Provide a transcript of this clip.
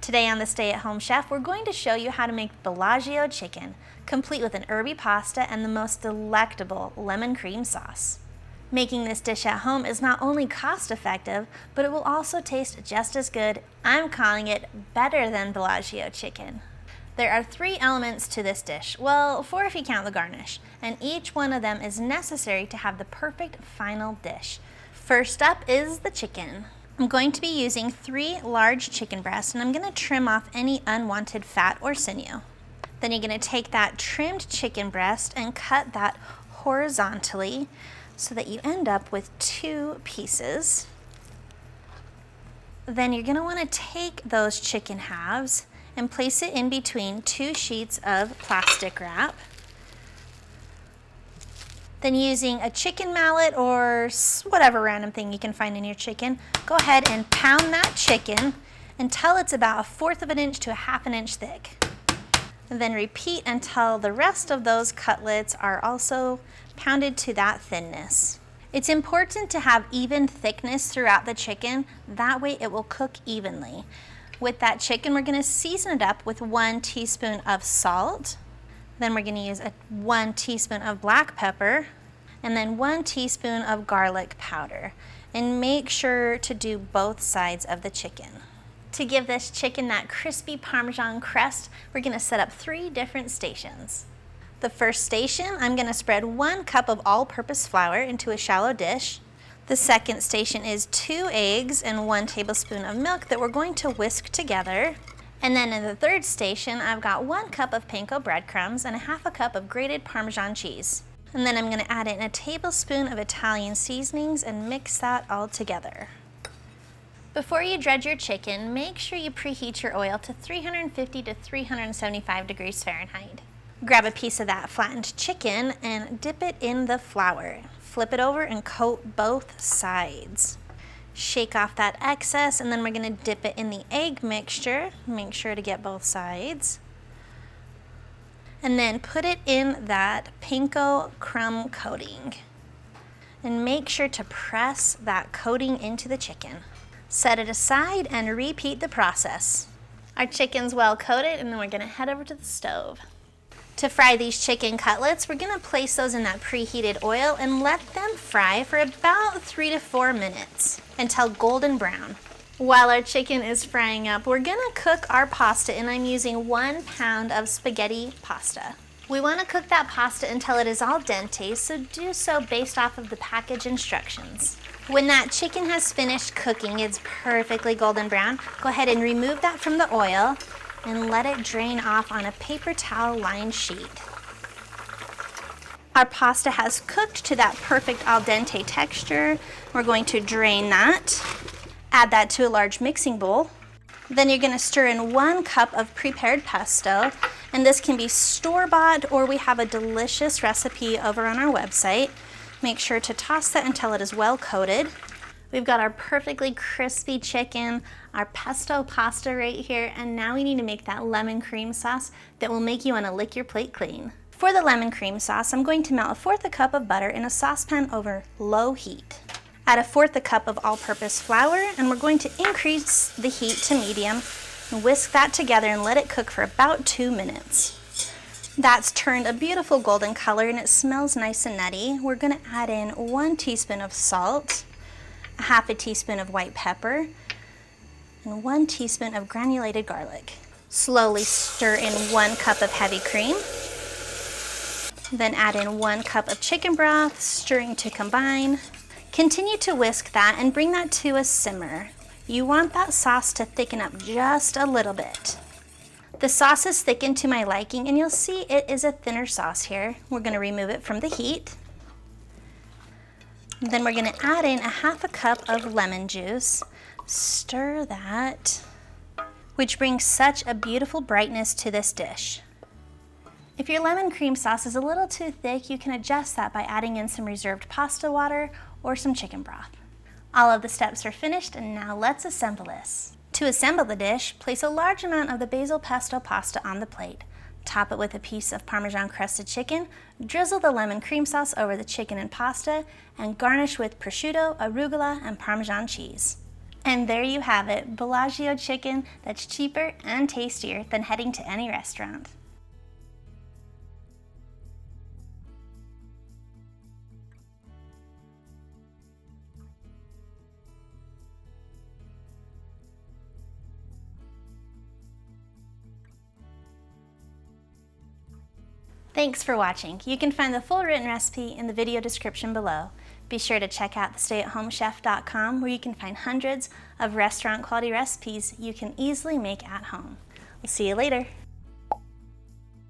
Today on the Stay at Home Chef, we're going to show you how to make Bellagio chicken, complete with an herby pasta and the most delectable lemon cream sauce. Making this dish at home is not only cost effective, but it will also taste just as good. I'm calling it better than Bellagio chicken. There are 3 elements to this dish, well, 4 if you count the garnish, and each one of them is necessary to have the perfect final dish. First up is the chicken. I'm going to be using 3 large chicken breasts, and I'm going to trim off any unwanted fat or sinew. Then you're going to take that trimmed chicken breast and cut that horizontally so that you end up with 2 pieces. Then you're going to want to take those chicken halves and place it in between 2 sheets of plastic wrap. Then using a chicken mallet or whatever random thing you can find in your chicken, go ahead and pound that chicken until it's about 1/4 of an inch to 1/2 inch thick. And then repeat until the rest of those cutlets are also pounded to that thinness. It's important to have even thickness throughout the chicken, that way it will cook evenly. With that chicken, we're going to season it up with 1 teaspoon of salt. Then we're going to use 1 teaspoon of black pepper and then 1 teaspoon of garlic powder. And make sure to do both sides of the chicken. To give this chicken that crispy Parmesan crust, we're going to set up 3 different stations. The first station, I'm going to spread 1 cup of all-purpose flour into a shallow dish. The second station is 2 eggs and 1 tablespoon of milk that we're going to whisk together. And then in the third station, I've got 1 cup of panko breadcrumbs and 1/2 cup of grated Parmesan cheese. And then I'm going to add in a tablespoon of Italian seasonings and mix that all together. Before you dredge your chicken, make sure you preheat your oil to 350 to 375 degrees Fahrenheit. Grab a piece of that flattened chicken and dip it in the flour. Flip it over and coat both sides. Shake off that excess, and then we're going to dip it in the egg mixture. Make sure to get both sides. And then put it in that panko crumb coating. And make sure to press that coating into the chicken. Set it aside and repeat the process. Our chicken's well coated, and then we're going to head over to the stove. To fry these chicken cutlets, we're going to place those in that preheated oil and let them fry for about 3 to 4 minutes until golden brown. While our chicken is frying up, we're going to cook our pasta, and I'm using 1 pound of spaghetti pasta. We want to cook that pasta until it is al dente, so do so based off of the package instructions. When that chicken has finished cooking, it's perfectly golden brown, go ahead and remove that from the oil and let it drain off on a paper towel lined sheet. Our pasta has cooked to that perfect al dente texture. We're going to drain that, add that to a large mixing bowl. Then you're going to stir in 1 cup of prepared pesto, and this can be store-bought or we have a delicious recipe over on our website. Make sure to toss that until it is well coated. We've got our perfectly crispy chicken, our pesto pasta right here, and now we need to make that lemon cream sauce that will make you want to lick your plate clean. For the lemon cream sauce, I'm going to melt 1/4 cup of butter in a saucepan over low heat. Add 1/4 cup of all-purpose flour, and we're going to increase the heat to medium and whisk that together and let it cook for about 2 minutes. That's turned a beautiful golden color and it smells nice and nutty. We're going to add in 1 teaspoon of salt, 1/2 teaspoon of white pepper, and 1 teaspoon of granulated garlic. Slowly stir in 1 cup of heavy cream. Then add in 1 cup of chicken broth, stirring to combine. Continue to whisk that and bring that to a simmer. You want that sauce to thicken up just a little bit. The sauce is thickened to my liking, and you'll see it is a thinner sauce here. We're going to remove it from the heat. Then we're going to add in 1/2 cup of lemon juice. Stir that, which brings such a beautiful brightness to this dish. If your lemon cream sauce is a little too thick, you can adjust that by adding in some reserved pasta water or some chicken broth. All of the steps are finished, and now let's assemble this. To assemble the dish, place a large amount of the basil pesto pasta on the plate. Top it with a piece of Parmesan crusted chicken, drizzle the lemon cream sauce over the chicken and pasta, and garnish with prosciutto, arugula, and Parmesan cheese. And there you have it, Bellagio chicken that's cheaper and tastier than heading to any restaurant. Thanks for watching. You can find the full written recipe in the video description below. Be sure to check out thestayatHomeChef.com where you can find hundreds of restaurant quality recipes you can easily make at home. We'll see you later.